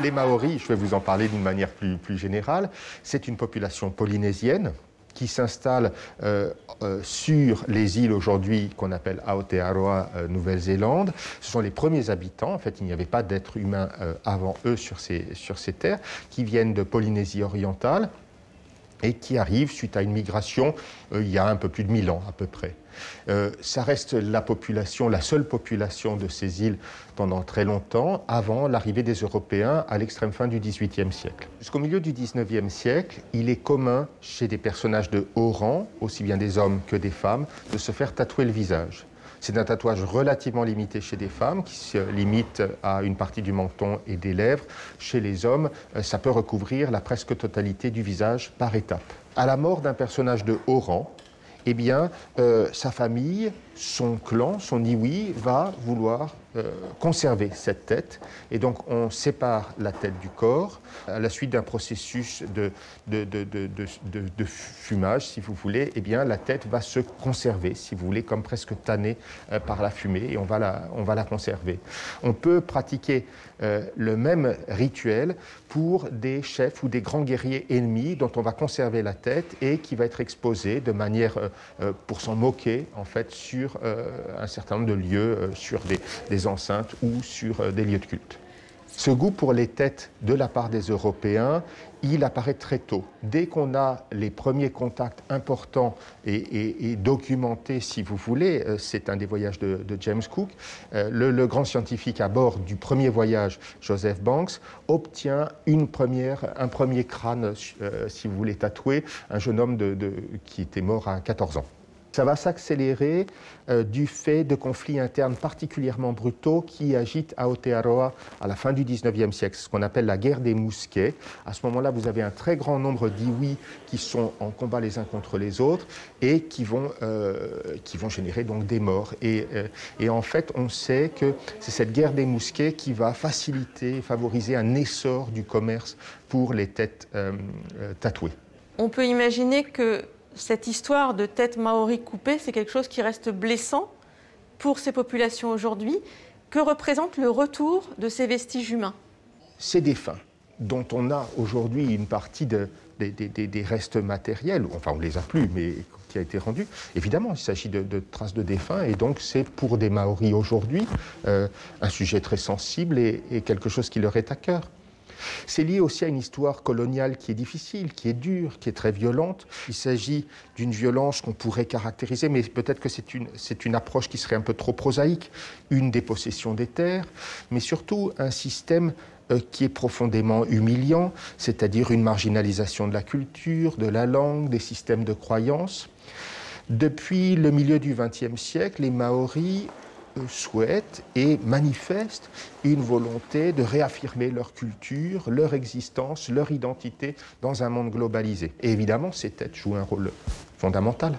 Les Maoris, je vais vous en parler d'une manière plus générale, c'est une population polynésienne qui s'installe sur les îles aujourd'hui qu'on appelle Aotearoa, Nouvelle-Zélande. Ce sont les premiers habitants, en fait il n'y avait pas d'êtres humains avant eux sur ces terres, qui viennent de Polynésie orientale et qui arrivent suite à une migration il y a un peu plus de 1000 ans à peu près. Ça reste la seule population de ces îles pendant très longtemps, avant l'arrivée des Européens à l'extrême fin du XVIIIe siècle. Jusqu'au milieu du XIXe siècle, il est commun chez des personnages de haut rang, aussi bien des hommes que des femmes, de se faire tatouer le visage. C'est un tatouage relativement limité chez des femmes, qui se limite à une partie du menton et des lèvres. Chez les hommes, ça peut recouvrir la presque totalité du visage par étapes. À la mort d'un personnage de haut rang, eh bien, sa famille, son clan, son iwi, va vouloir conserver cette tête. Et donc, on sépare la tête du corps à la suite d'un processus de fumage, si vous voulez. Eh bien, la tête va se conserver, si vous voulez, comme presque tannée par la fumée, et on va la conserver. On peut pratiquer le même rituel pour des chefs ou des grands guerriers ennemis dont on va conserver la tête et qui va être exposée de manière, pour s'en moquer, en fait, sur un certain nombre de lieux, sur des enceintes ou sur des lieux de culte. Ce goût pour les têtes de la part des Européens, il apparaît très tôt. Dès qu'on a les premiers contacts importants et documentés, si vous voulez, c'est un des voyages de James Cook, le grand scientifique à bord du premier voyage, Joseph Banks, obtient un premier crâne, si vous voulez, tatoué, un jeune homme qui était mort à 14 ans. Ça va s'accélérer du fait de conflits internes particulièrement brutaux qui agitent Aotearoa à la fin du XIXe siècle, ce qu'on appelle la guerre des mousquets. À ce moment-là, vous avez un très grand nombre d'iwi qui sont en combat les uns contre les autres et qui vont générer donc des morts. Et en fait, on sait que c'est cette guerre des mousquets qui va favoriser un essor du commerce pour les têtes tatouées. On peut imaginer que cette histoire de tête maori coupée, c'est quelque chose qui reste blessant pour ces populations aujourd'hui. Que représente le retour de ces vestiges humains? Ces défunts, dont on a aujourd'hui une partie des restes matériels, enfin on ne les a plus, mais qui a été rendu, évidemment il s'agit de traces de défunts, et donc c'est pour des Maoris aujourd'hui un sujet très sensible et quelque chose qui leur est à cœur. C'est lié aussi à une histoire coloniale qui est difficile, qui est dure, qui est très violente. Il s'agit d'une violence qu'on pourrait caractériser, mais peut-être que c'est une approche qui serait un peu trop prosaïque. Une dépossession des terres, mais surtout un système qui est profondément humiliant, c'est-à-dire une marginalisation de la culture, de la langue, des systèmes de croyances. Depuis le milieu du XXe siècle, les Maoris souhaitent et manifestent une volonté de réaffirmer leur culture, leur existence, leur identité dans un monde globalisé. Et évidemment, ces têtes jouent un rôle fondamental.